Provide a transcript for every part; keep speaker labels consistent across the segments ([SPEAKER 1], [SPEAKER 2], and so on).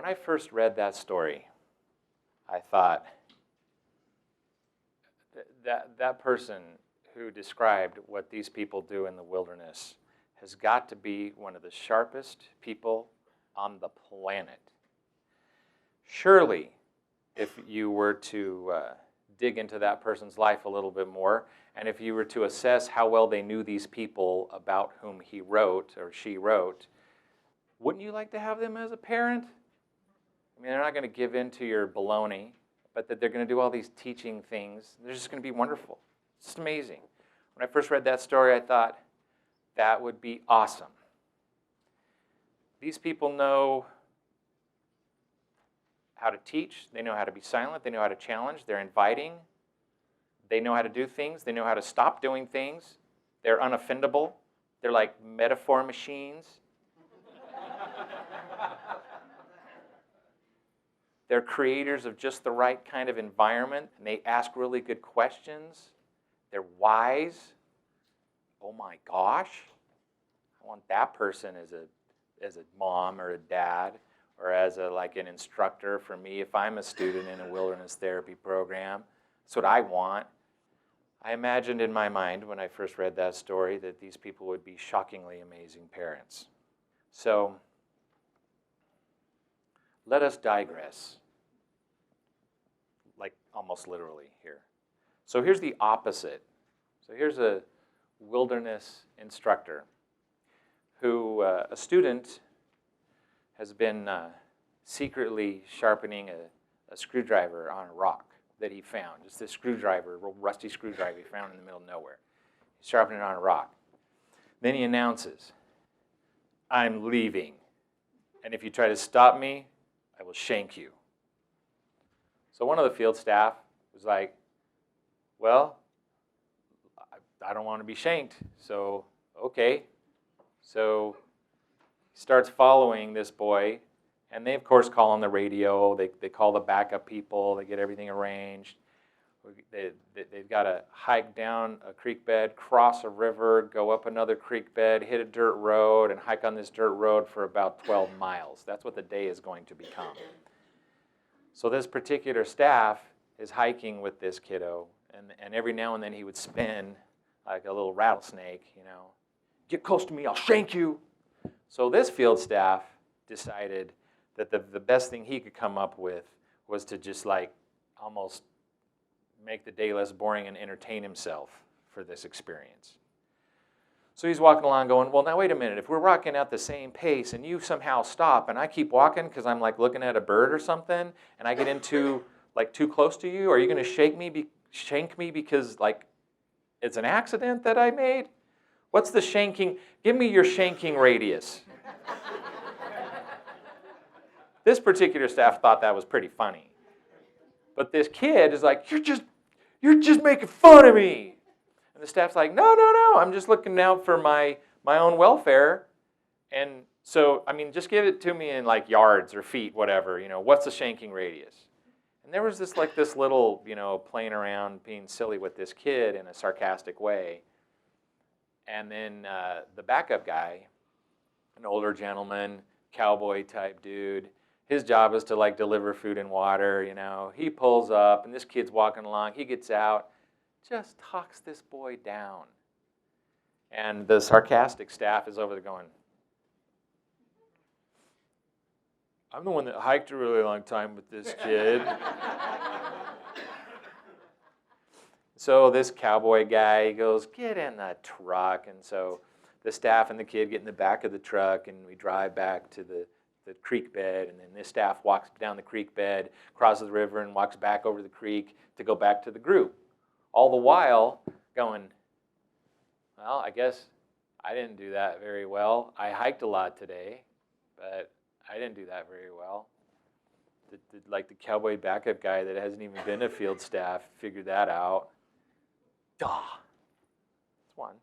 [SPEAKER 1] when I first read that story, I thought, that person who described what these people do in the wilderness has got to be one of the sharpest people on the planet. Surely, if you were to dig into that person's life a little bit more, and if you were to assess how well they knew these people about whom he wrote or she wrote, wouldn't you like to have them as a parent? I mean, they're not going to give in to your baloney, but that they're going to do all these teaching things. They're just going to be wonderful. It's just amazing. When I first read that story, I thought, that would be awesome. These people know how to teach. They know how to be silent. They know how to challenge. They're inviting. They know how to do things. They know how to stop doing things. They're unoffendable. They're like metaphor machines. They're creators of just the right kind of environment, and they ask really good questions. They're wise. Oh my gosh. I want that person as a mom or a dad, or as an instructor for me if I'm a student in a wilderness therapy program. That's what I want. I imagined in my mind when I first read that story that these people would be shockingly amazing parents. So let us digress, like almost literally here. So here's the opposite. So here's a wilderness instructor who, a student has been secretly sharpening a screwdriver on a rock that he found. Just this screwdriver, a real rusty screwdriver he found in the middle of nowhere. He's sharpening it on a rock. Then he announces, "I'm leaving, and if you try to stop me, I will shank you." So one of the field staff was like, "Well, I don't want to be shanked, so okay." So he starts following this boy, and they, of course, call on the radio. They call the backup people. They get everything arranged. They've got to hike down a creek bed, cross a river, go up another creek bed, hit a dirt road, and hike on this dirt road for about 12 miles. That's what the day is going to become. So this particular staff is hiking with this kiddo, and every now and then he would spin like a little rattlesnake, "Get close to me, I'll shank you." So this field staff decided that the best thing he could come up with was to just almost make the day less boring and entertain himself for this experience. So he's walking along going, "Well, now wait a minute, if we're walking at the same pace and you somehow stop and I keep walking because I'm looking at a bird or something and I get into too close to you, are you going to shank me because it's an accident that I made? What's the shanking? Give me your shanking radius." This particular staff thought that was pretty funny. But this kid is like, you're just making fun of me. And the staff's like, no, I'm just looking out for my own welfare. And so, just give it to me in yards or feet, whatever. What's the shanking radius? And there was this little, playing around, being silly with this kid in a sarcastic way. And then the backup guy, an older gentleman, cowboy type dude, his job is to deliver food and water, He pulls up and this kid's walking along, he gets out, just talks this boy down. And the sarcastic staff is over there going, "I'm the one that hiked a really long time with this kid." So this cowboy guy goes, "Get in the truck." And so the staff and the kid get in the back of the truck, and we drive back to the creek bed. And then this staff walks down the creek bed, crosses the river, and walks back over the creek to go back to the group. All the while going, "Well, I guess I didn't do that very well. I hiked a lot today, but I didn't do that very well." The cowboy backup guy that hasn't even been a field staff figured that out. Duh. That's one.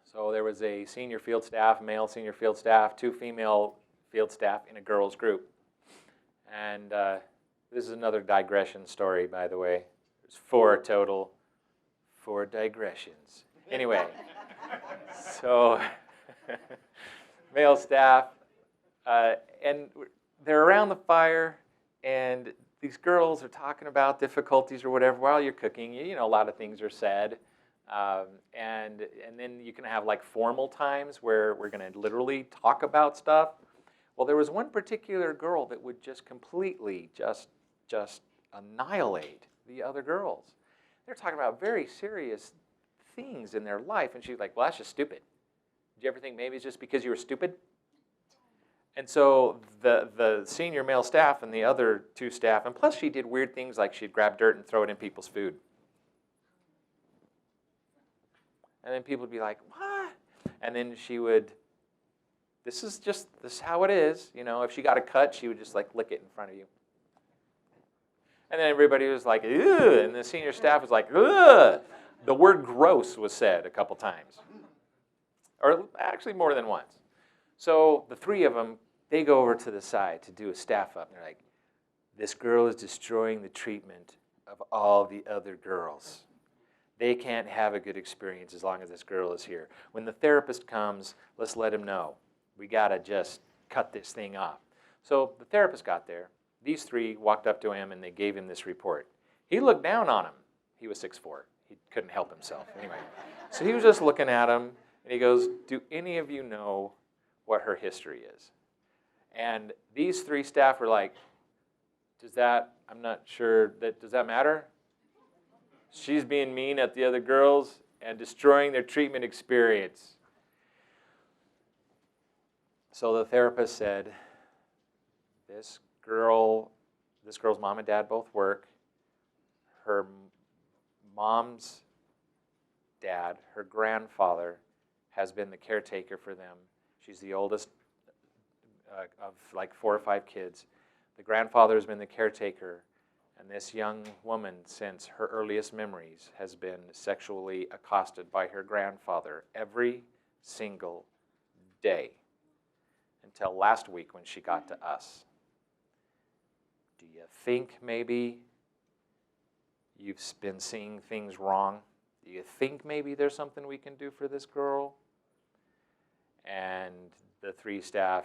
[SPEAKER 1] So there was a senior field staff, male senior field staff, 2 female field staff in a girls group. And this is another digression story, by the way. There's 4 total, 4 digressions. Anyway, so male staff, And they're around the fire, and these girls are talking about difficulties or whatever while you're cooking. You know, a lot of things are said. And then you can have like formal times where we're going to literally talk about stuff. Well, there was one particular girl that would just completely just annihilate the other girls. They're talking about very serious things in their life, and she's like, well, that's just stupid. Did you ever think maybe it's just because you were stupid? And so the senior male staff and the other two staff, and plus she did weird things like she'd grab dirt and throw it in people's food. And then people would be like, what? And then she would, this is how it is. You know, if she got a cut, she would just like lick it in front of you. And then everybody was like, ugh, and the senior staff was like, ugh. The word gross was said a couple times. Or actually more than once. So the three of them, they go over to the side to do a staff up. And they're like, this girl is destroying the treatment of all the other girls. They can't have a good experience as long as this girl is here. When the therapist comes, let's let him know. We got to just cut this thing off. So the therapist got there. These three walked up to him, and they gave him this report. He looked down on him. He was 6'4". He couldn't help himself. Anyway, so he was just looking at him, and he goes, do any of you know what her history is? And these three staff were like, I'm not sure, does that matter? She's being mean at the other girls and destroying their treatment experience. So the therapist said, this girl's mom and dad both work. Her mom's dad, her grandfather, has been the caretaker for them. She's the oldest of like 4 or 5 kids. The grandfather has been the caretaker, and this young woman, since her earliest memories, has been sexually accosted by her grandfather every single day until last week when she got to us. Do you think maybe you've been seeing things wrong? Do you think maybe there's something we can do for this girl? And the 3 staff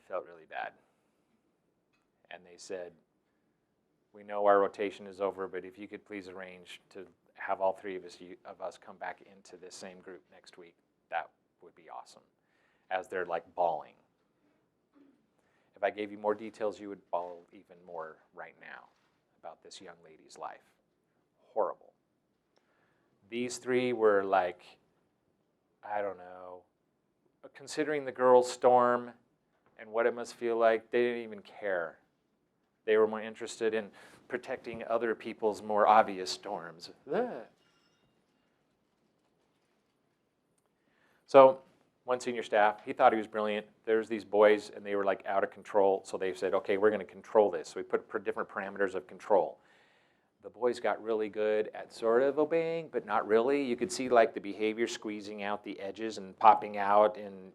[SPEAKER 1] felt really bad. And they said, we know our rotation is over, but if you could please arrange to have all 3 of us come back into this same group next week, that would be awesome. As they're like bawling. If I gave you more details, you would bawl even more right now about this young lady's life. Horrible. These 3 were like, I don't know, considering the girl's storm and what it must feel like, they didn't even care. They were more interested in protecting other people's more obvious storms. Ugh. So one senior staff, he thought he was brilliant. There's these boys, and they were like out of control. So they said, okay, we're going to control this. So we put different parameters of control. The boys got really good at sort of obeying, but not really. You could see like the behavior squeezing out the edges and popping out, and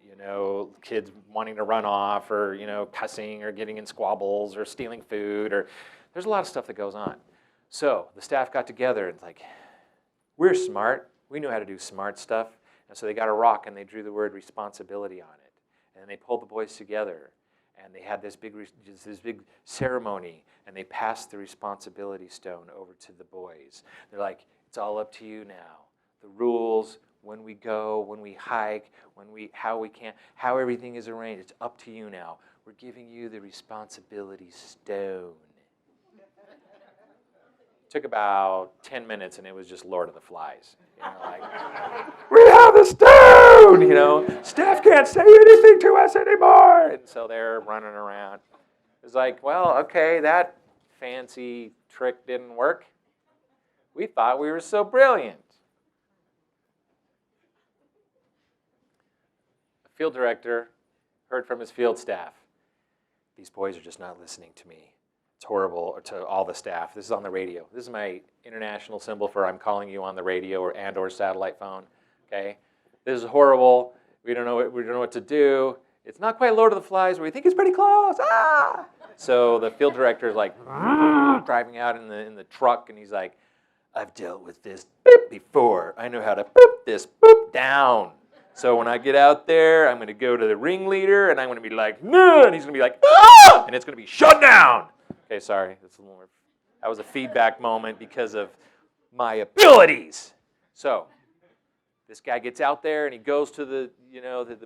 [SPEAKER 1] kids wanting to run off, or cussing, or getting in squabbles, or stealing food, or there's a lot of stuff that goes on. So the staff got together and like, we're smart. We know how to do smart stuff. And so they got a rock and they drew the word responsibility on it. And they pulled the boys together. And they had this big ceremony, and they passed the responsibility stone over to the boys. They're like, it's all up to you now. The rules, when we go, when we hike, how everything is arranged, it's up to you now. We're giving you the responsibility stone. Took about 10 minutes, and it was just Lord of the Flies. We have the stone! Staff can't say anything to us anymore! And so they're running around. It's like, well, okay, that fancy trick didn't work. We thought we were so brilliant. The field director heard from his field staff, these boys are just not listening to me. It's horrible, to all the staff. This is on the radio. This is my international symbol for I'm calling you on the radio or satellite phone. Okay, this is horrible. We don't know what to do. It's not quite Lord of the Flies, but we think it's pretty close. Ah! So the field director is like driving out in the truck, and he's like, I've dealt with this before. I know how to boop this boop down. So when I get out there, I'm going to go to the ringleader, and I'm going to be like, no, and he's going to be like, ah, and it's going to be shut down. Okay, sorry. That was a feedback moment because of my abilities. So this guy gets out there, and he goes to the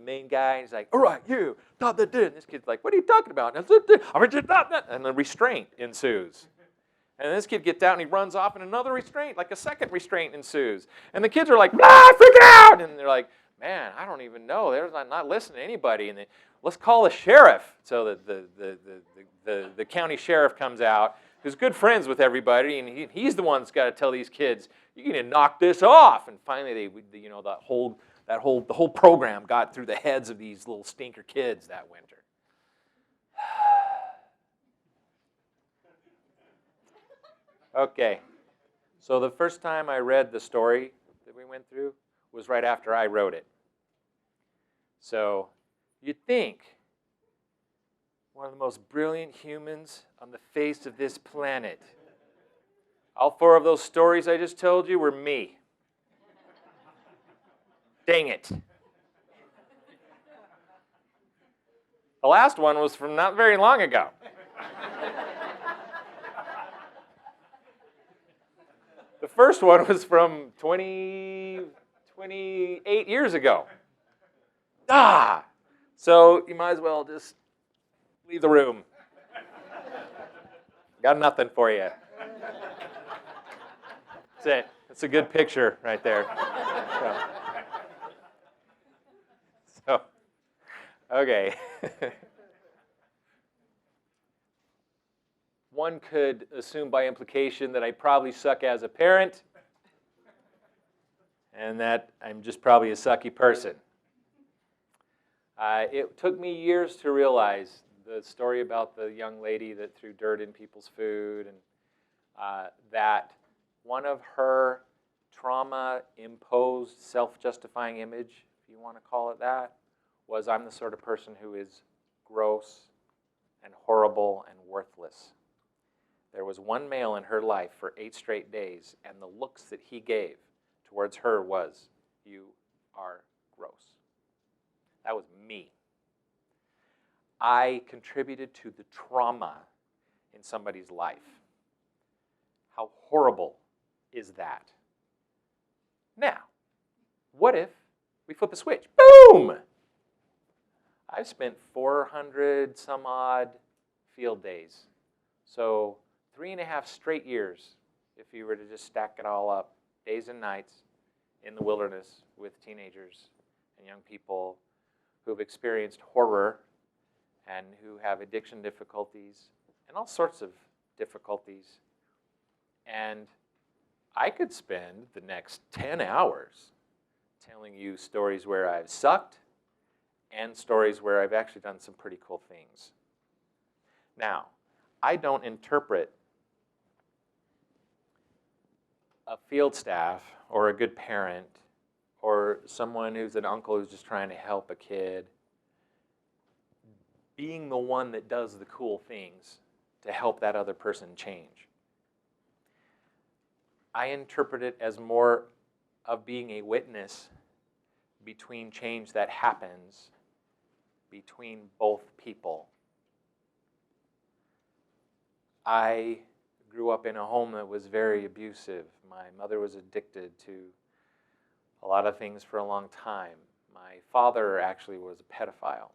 [SPEAKER 1] main guy, and he's like, all right, you, and this kid's like, what are you talking about? And the restraint ensues. And this kid gets out, and he runs off, and another restraint, like a second restraint ensues. And the kids are like, freaking out! And they're like, man, I don't even know. They're not listening to anybody. And let's call the sheriff. So the county sheriff comes out, who's good friends with everybody, and he's the one that's got to tell these kids, you need to knock this off. And finally, the whole program got through the heads of these little stinker kids that winter. Okay, so the first time I read the story that we went through was right after I wrote it. So you'd think one of the most brilliant humans on the face of this planet. All 4 of those stories I just told you were me. Dang it. The last one was from not very long ago. The first one was from 28 years ago. So you might as well just leave the room. Got nothing for you. That's it. That's a good picture right there. So okay. One could assume by implication that I probably suck as a parent and that I'm just probably a sucky person. It took me years to realize the story about the young lady that threw dirt in people's food, and that one of her trauma-imposed self-justifying image, if you want to call it that, was I'm the sort of person who is gross and horrible and worthless. There was one male in her life for 8 straight days, and the looks that he gave towards her was, you are gross. That was me. I contributed to the trauma in somebody's life. How horrible is that? Now, what if we flip a switch? Boom! I've spent 400 some odd field days. So 3.5 straight years, if you were to just stack it all up, days and nights in the wilderness with teenagers and young people who've experienced horror and who have addiction difficulties and all sorts of difficulties. And I could spend the next 10 hours telling you stories where I've sucked and stories where I've actually done some pretty cool things. Now, I don't interpret a field staff or a good parent or someone who's an uncle who's just trying to help a kid being the one that does the cool things to help that other person change. I interpret it as more of being a witness between change that happens between both people. I grew up in a home that was very abusive. My mother was addicted to a lot of things for a long time. My father actually was a pedophile.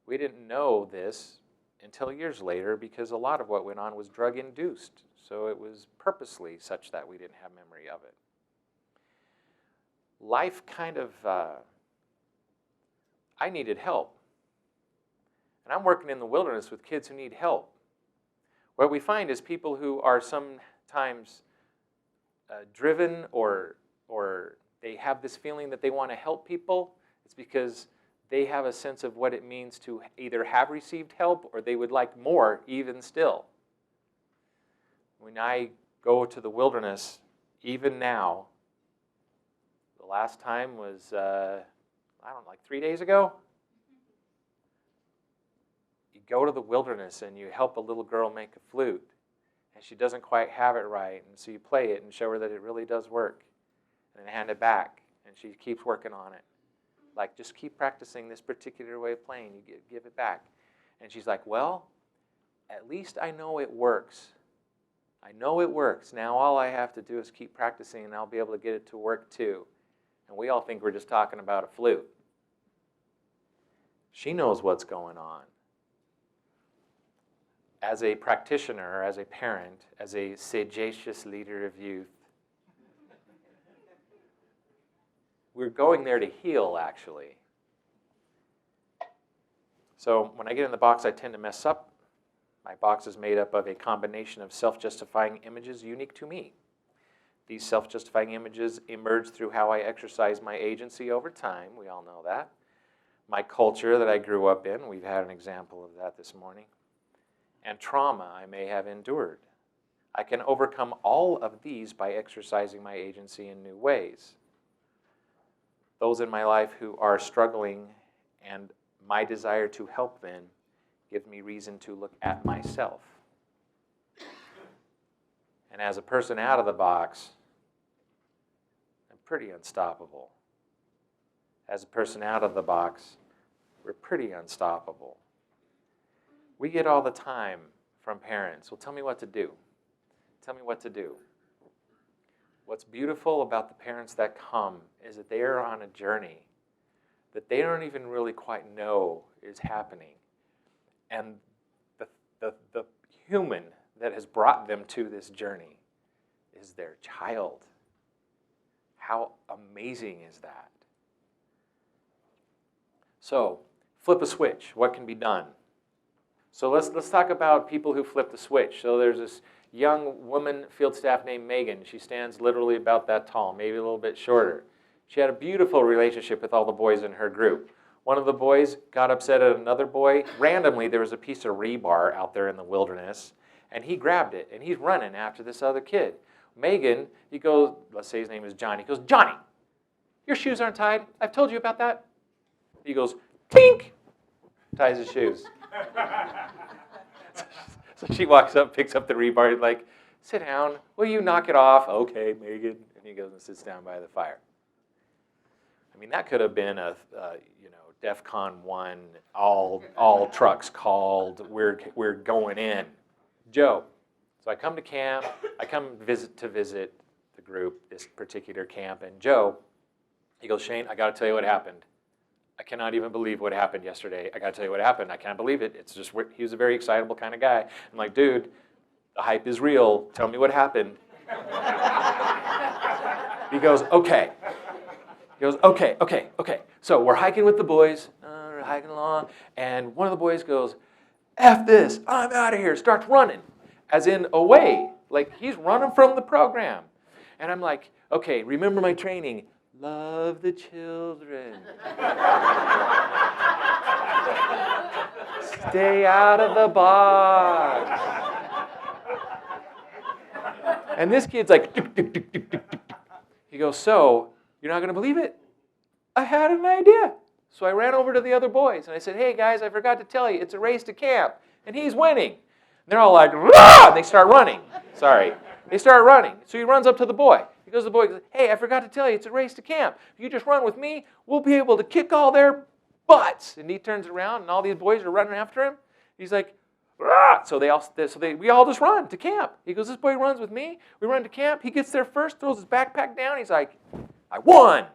[SPEAKER 1] We didn't know this until years later because a lot of what went on was drug-induced. So it was purposely such that we didn't have memory of it. Life kind of, I needed help. And I'm working in the wilderness with kids who need help. What we find is people who are sometimes driven or they have this feeling that they want to help people. It's because they have a sense of what it means to either have received help or they would like more even still. When I go to the wilderness, even now, the last time was, like 3 days ago. You go to the wilderness and you help a little girl make a flute, and she doesn't quite have it right, and so you play it and show her that it really does work, and then hand it back, And she keeps working on it. Like, just keep practicing this particular way of playing. You give it back. And she's like, well, at least I know it works. I know it works. Now all I have to do is keep practicing, and I'll be able to get it to work too. And we all think we're just talking about a flute. She knows what's going on. As a practitioner, as a parent, as a sagacious leader of youth, we're going there to heal, actually. So when I get in the box, I tend to mess up. My box is made up of a combination of self-justifying images unique to me. These self-justifying images emerge through how I exercise my agency over time. We all know that. My culture that I grew up in, we've had an example of that this morning, and trauma I may have endured. I can overcome all of these by exercising my agency in new ways. Those in my life who are struggling and my desire to help them give me reason to look at myself. And as a person out of the box, I'm pretty unstoppable. As a person out of the box, we're pretty unstoppable. We get all the time from parents, well, tell me what to do. Tell me what to do. What's beautiful about the parents that come is that they are on a journey that they don't even really quite know is happening. And the human that has brought them to this journey is their child. How amazing is that? So, flip a switch. What can be done? So let's talk about people who flip the switch. So there's this young woman field staff named Megan. She stands literally about that tall, maybe a little bit shorter. She had a beautiful relationship with all the boys in her group. One of the boys got upset at another boy. Randomly, there was a piece of rebar out there in the wilderness, and he grabbed it, and he's running after this other kid. Megan, he goes, let's say his name is Johnny. He goes, Johnny, your shoes aren't tied. I've told you about that. He goes, tink, ties his shoes. So she walks up, picks up the rebar, like, sit down. Will you knock it off? Okay, Megan. And he goes and sits down by the fire. I mean, that could have been a DEFCON 1, all trucks called, we're going in. Joe. So I come to camp, I come visit the group, this particular camp, and Joe, he goes, Shayne, I got to tell you what happened. I cannot even believe what happened yesterday. I got to tell you what happened. I can't believe it. It's just, he was a very excitable kind of guy. I'm like, dude, the hype is real. Tell me what happened. He goes, okay. He goes, okay. So we're hiking with the boys, we're hiking along, and one of the boys goes, F this, I'm out of here, starts running, as in away, like he's running from the program. And I'm like, okay, remember my training, love the children. Stay out of the box. And this kid's like, he goes, so, you're not going to believe it? I had an idea. So I ran over to the other boys, and I said, hey, guys, I forgot to tell you, it's a race to camp, and he's winning. And they're all like, rah! And they start running. Sorry. They start running. So he runs up to the boy. He goes to the boy, goes, hey, I forgot to tell you, it's a race to camp. If you just run with me, we'll be able to kick all their butts. And he turns around, and all these boys are running after him. He's like, rah! So we all just run to camp. He goes, this boy runs with me. We run to camp. He gets there first, throws his backpack down. He's like, I won.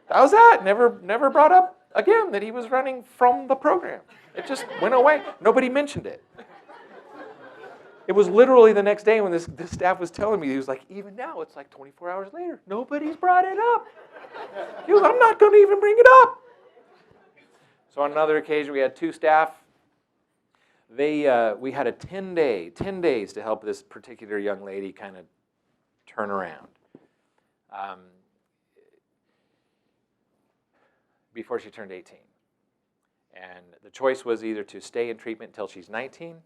[SPEAKER 1] That was that. Never brought up again that he was running from the program. It just went away. Nobody mentioned it. It was literally the next day when this staff was telling me, he was like, even now, it's like 24 hours later. Nobody's brought it up. He goes, I'm not going to even bring it up. So on another occasion, we had two staff. We had a 10 days to help this particular young lady kind of turn around. Before she turned 18. And the choice was either to stay in treatment until she's 19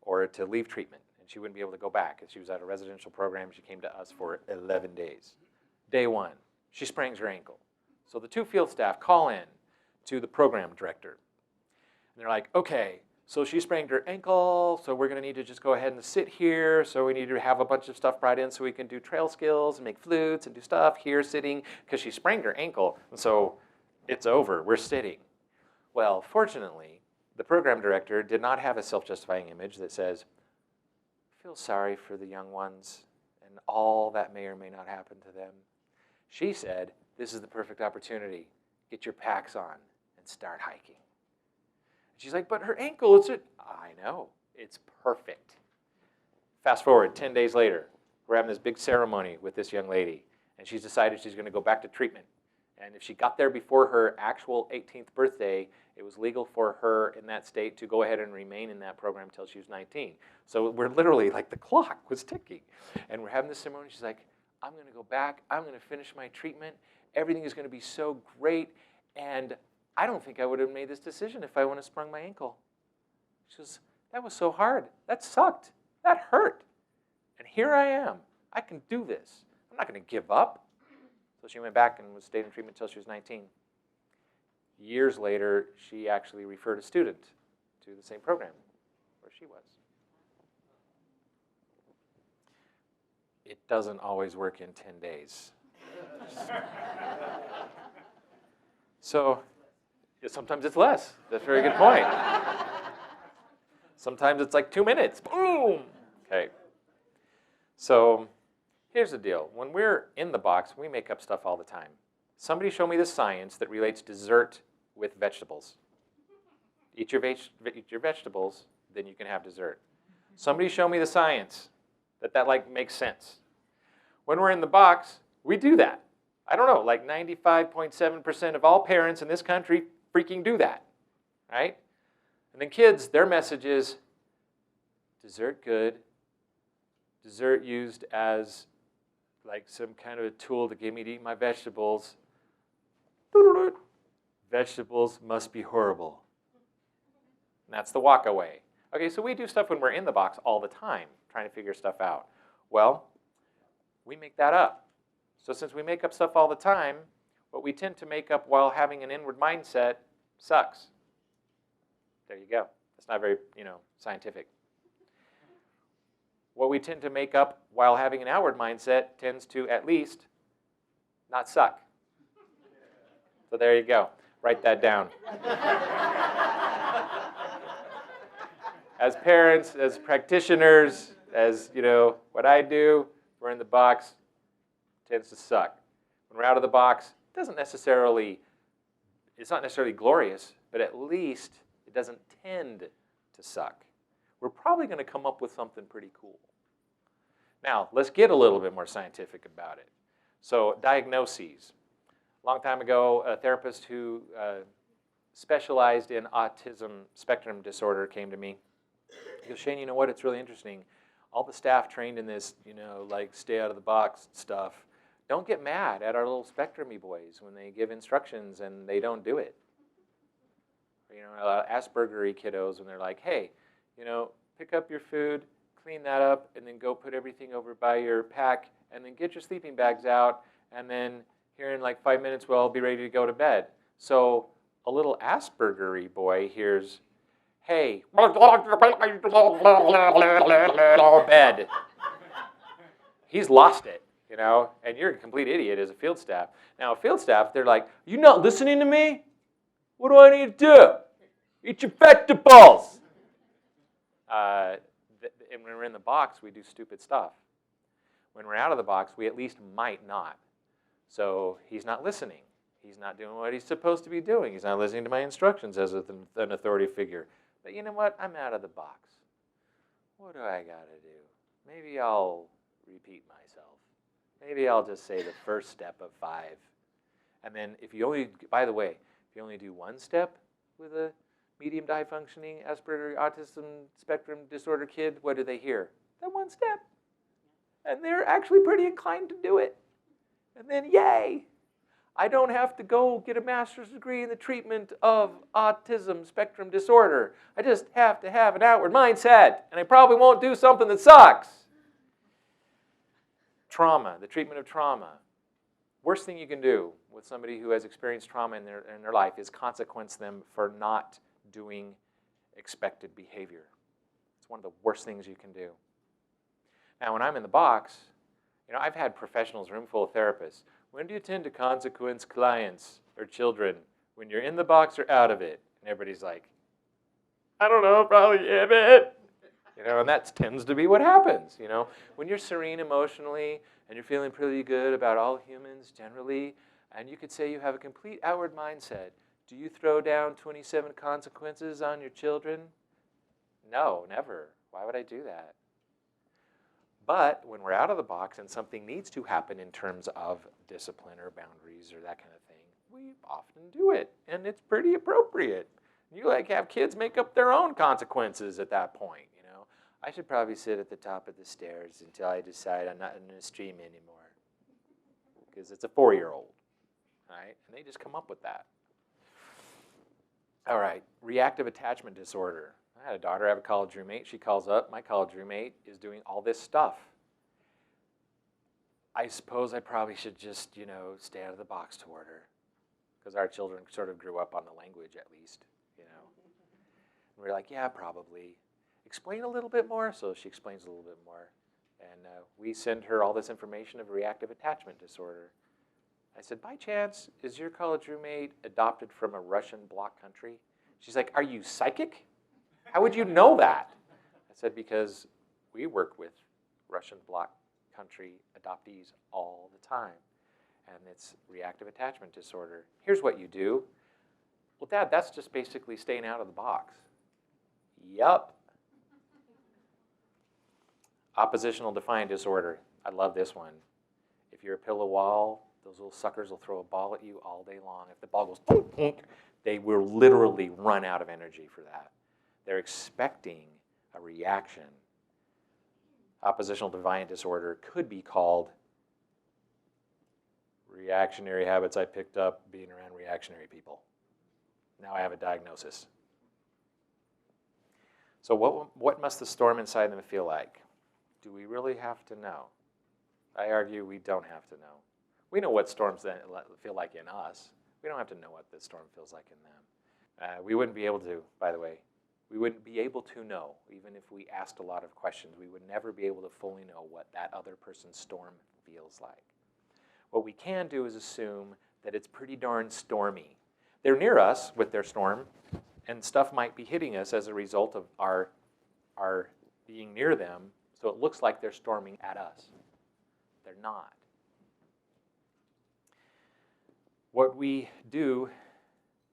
[SPEAKER 1] or to leave treatment. And she wouldn't be able to go back. She was at a residential program. She came to us for 11 days. Day one, she sprains her ankle. So the two field staff call in to the program director. And they're like, okay, So she sprained her ankle, so we're going to need to just go ahead and sit here. So we need to have a bunch of stuff brought in so we can do trail skills and make flutes and do stuff here sitting, because she sprained her ankle. And so it's over. We're sitting. Well, fortunately, the program director did not have a self-justifying image that says, feel sorry for the young ones and all that may or may not happen to them. She said, this is the perfect opportunity. Get your packs on and start hiking. She's like, but her ankle, I know, it's perfect. Fast forward 10 days later, we're having this big ceremony with this young lady, and she's decided she's going to go back to treatment. And if she got there before her actual 18th birthday, it was legal for her in that state to go ahead and remain in that program until she was 19. So we're literally, like, the clock was ticking. And we're having this ceremony. She's like, I'm going to go back. I'm going to finish my treatment. Everything is going to be so great. And I don't think I would have made this decision if I wouldn't have sprung my ankle. She goes, that was so hard. That sucked. That hurt. And here I am. I can do this. I'm not going to give up. So she went back and stayed in treatment until she was 19. Years later, she actually referred a student to the same program where she was. It doesn't always work in 10 days. So sometimes it's less. That's a very good point. Sometimes it's like 2 minutes. Boom! Okay. So here's the deal. When we're in the box, we make up stuff all the time. Somebody show me the science that relates dessert with vegetables. Eat your vegetables, then you can have dessert. Somebody show me the science that like makes sense. When we're in the box, we do that. I don't know, like 95.7% of all parents in this country freaking do that, right? And then kids, their message is dessert good, dessert used as like some kind of a tool to get me to eat my vegetables. Vegetables must be horrible. And that's the walk away. Okay, so we do stuff when we're in the box all the time, trying to figure stuff out. Well, we make that up. So since we make up stuff all the time, what we tend to make up while having an inward mindset sucks. There you go. It's not very, scientific. What we tend to make up while having an outward mindset tends to, at least, not suck. So there you go. Write that down. As parents, as practitioners, as, what I do, we're in the box, tends to suck. When we're out of the box, it's not necessarily glorious, but at least it doesn't tend to suck. We're probably going to come up with something pretty cool. Now, let's get a little bit more scientific about it. So, diagnoses. A long time ago, a therapist who specialized in autism spectrum disorder came to me. He goes, Shayne, you know what? It's really interesting. All the staff trained in this, like stay out of the box stuff, don't get mad at our little spectrum-y boys when they give instructions and they don't do it. A lot of Asperger-y kiddos when they're like, hey, pick up your food, clean that up, and then go put everything over by your pack, and then get your sleeping bags out, and then here in like 5 minutes, we'll all be ready to go to bed. So a little Asperger-y boy hears, hey, bed. He's lost it, and you're a complete idiot as a field staff. Now, a field staff, they're like, you not listening to me? What do I need to do? Eat your vegetables. And when we're in the box, we do stupid stuff. When we're out of the box, we at least might not. So he's not listening. He's not doing what he's supposed to be doing. He's not listening to my instructions as an authority figure. But you know what? I'm out of the box. What do I got to do? Maybe I'll repeat myself. Maybe I'll just say the first step of 5. And then by the way, if you only do one step with a medium to high functioning Asperger autism spectrum disorder kid, what do they hear? That one step. And they're actually pretty inclined to do it. And then, yay! I don't have to go get a master's degree in the treatment of autism spectrum disorder. I just have to have an outward mindset, and I probably won't do something that sucks. Trauma, the treatment of trauma. Worst thing you can do with somebody who has experienced trauma in their life is consequence them for not doing expected behavior. It's one of the worst things you can do. Now, when I'm in the box, I've had professionals, room full of therapists. When do you tend to consequence clients or children? When you're in the box or out of it? And everybody's like, I don't know, probably in it. And that tends to be what happens. When you're serene emotionally and you're feeling pretty good about all humans generally, and you could say you have a complete outward mindset, do you throw down 27 consequences on your children? No, never. Why would I do that? But when we're out of the box and something needs to happen in terms of discipline or boundaries or that kind of thing, we often do it, and it's pretty appropriate. You have kids make up their own consequences at that point. I should probably sit at the top of the stairs until I decide I'm not in a stream anymore, because it's a 4-year-old, right? And they just come up with that. All right, reactive attachment disorder. I had a daughter, I have a college roommate. She calls up, my college roommate is doing all this stuff. I suppose I probably should just, stay out of the box toward her, because our children sort of grew up on the language at least, And we're like, yeah, probably. Explain a little bit more. So she explains a little bit more. And we send her all this information of reactive attachment disorder. I said, by chance, is your college roommate adopted from a Russian bloc country? She's like, are you psychic? How would you know that? I said, because we work with Russian bloc country adoptees all the time. And it's reactive attachment disorder. Here's what you do. Well, Dad, that's just basically staying out of the box. Yup. Oppositional defiant disorder. I love this one. If you're a pillow wall, those little suckers will throw a ball at you all day long. If the ball goes punk, punk, they will literally run out of energy for that. They're expecting a reaction. Oppositional defiant disorder could be called reactionary habits I picked up being around reactionary people. Now I have a diagnosis. So what must the storm inside them feel like? Do we really have to know? I argue we don't have to know. We know what storms feel like in us. We don't have to know what the storm feels like in them. We wouldn't be able to, by the way. We wouldn't be able to know, even if we asked a lot of questions. We would never be able to fully know what that other person's storm feels like. What we can do is assume that it's pretty darn stormy. They're near us with their storm, and stuff might be hitting us as a result of our being near them, so it looks like they're storming at us. They're not. What we do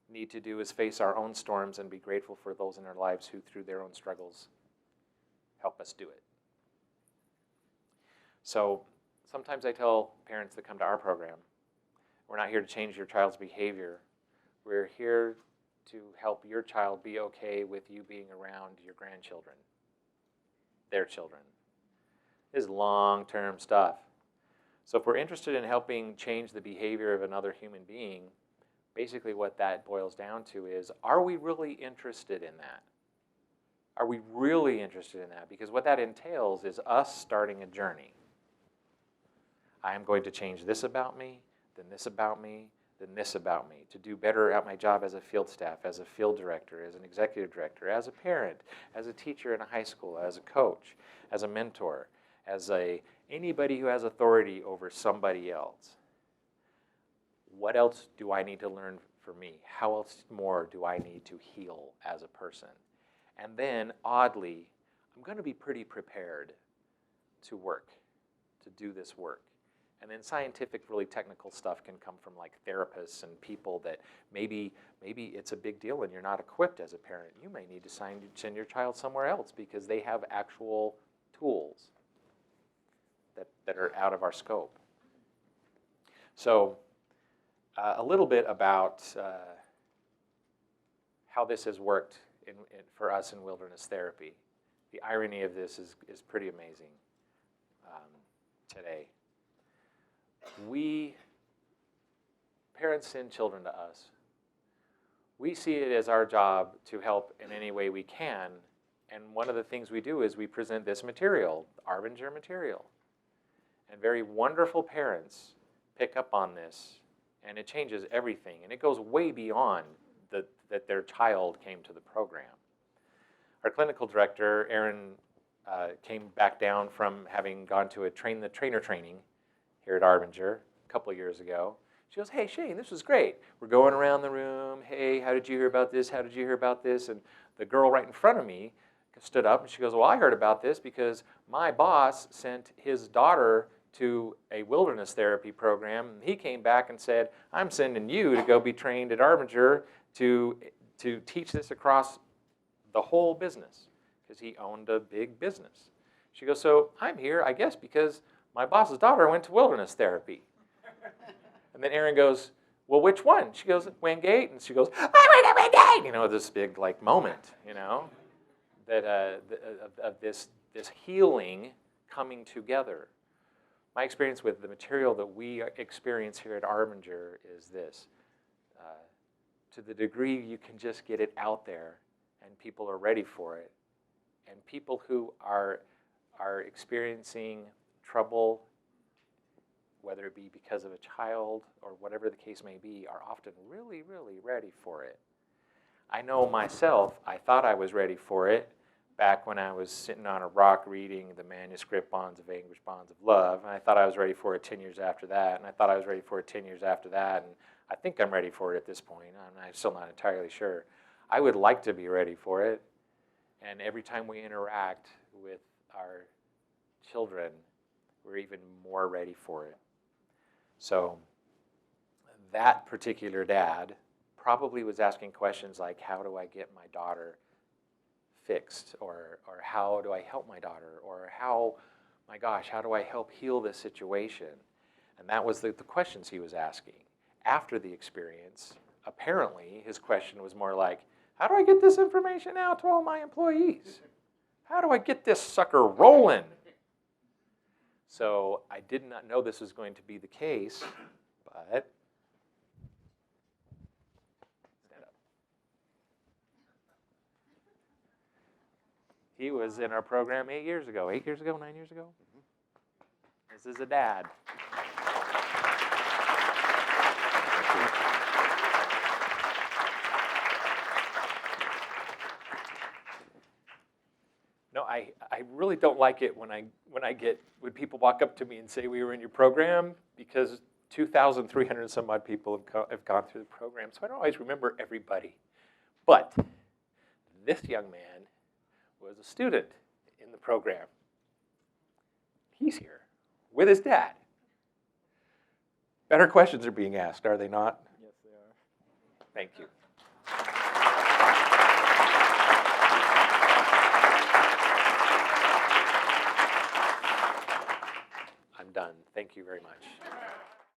[SPEAKER 1] need to do is face our own storms and be grateful for those in our lives who, through their own struggles, help us do it. So sometimes I tell parents that come to our program, we're not here to change your child's behavior. We're here to help your child be okay with you being around your grandchildren, their children. This is long-term stuff. So if we're interested in helping change the behavior of another human being, basically what that boils down to is, are we really interested in that? Are we really interested in that? Because what that entails is us starting a journey. I am going to change this about me, then this about me, then this about me, to do better at my job as a field staff, as a field director, as an executive director, as a parent, as a teacher in a high school, as a coach, as a mentor, as anybody who has authority over somebody else. What else do I need to learn for me? How else more do I need to heal as a person? And then, oddly, I'm going to be pretty prepared to work, to do this work. And then scientific, really technical stuff can come from like therapists and people that maybe it's a big deal and you're not equipped as a parent. You may need to send your child somewhere else because they have actual tools that are out of our scope. So a little bit about how this has worked for us in wilderness therapy. The irony of this is pretty amazing today. Parents send children to us. We see it as our job to help in any way we can, and one of the things we do is we present this material, Arbinger material. And very wonderful parents pick up on this, and it changes everything, and it goes way beyond that their child came to the program. our clinical director, Erin, came back down from having gone to a train-the-trainer training here at Arbinger a couple of years ago. She goes, hey, Shayne, this was great. We're going around the room. Hey, how did you hear about this? How did you hear about this? And the girl right in front of me stood up and she goes, well, I heard about this because my boss sent his daughter to a wilderness therapy program. And he came back and said, I'm sending you to go be trained at Arbinger to teach this across the whole business, because he owned a big business. She goes, so I'm here, I guess, because my boss's daughter went to wilderness therapy. And then Erin goes, well, which one? She goes, Wingate. And she goes, I went to Wingate! You know, this big like moment, you know, that of this healing coming together. My experience with the material that we experience here at Arbinger is this. To the degree you can just get it out there and people are ready for it, and people who are experiencing trouble, whether it be because of a child or whatever the case may be, are often really, really ready for it. I know myself, I thought I was ready for it back when I was sitting on a rock reading the manuscript Bonds of Anguish, Bonds of Love, and I thought I was ready for it 10 years after that, and I thought I was ready for it 10 years after that, and I think I'm ready for it at this point. I'm still not entirely sure. I would like to be ready for it, and every time we interact with our children, we're even more ready for it. So that particular dad probably was asking questions like, how do I get my daughter fixed? Or how do I help my daughter? Or my gosh, how do I help heal this situation? And that was the questions he was asking. After the experience, apparently his question was more like, how do I get this information out to all my employees? How do I get this sucker rolling? So I did not know this was going to be the case, but stand up. He was in our program 8 years ago. 8 years ago? 9 years ago? This is a dad. No, I really don't like it when people walk up to me and say we were in your program, because 2,300 and some odd people have gone through the program, so I don't always remember everybody. But this young man was a student in the program. He's here with his dad. Better questions are being asked, are they not?
[SPEAKER 2] Yes, they are.
[SPEAKER 1] Thank you. I'm done. Thank you very much.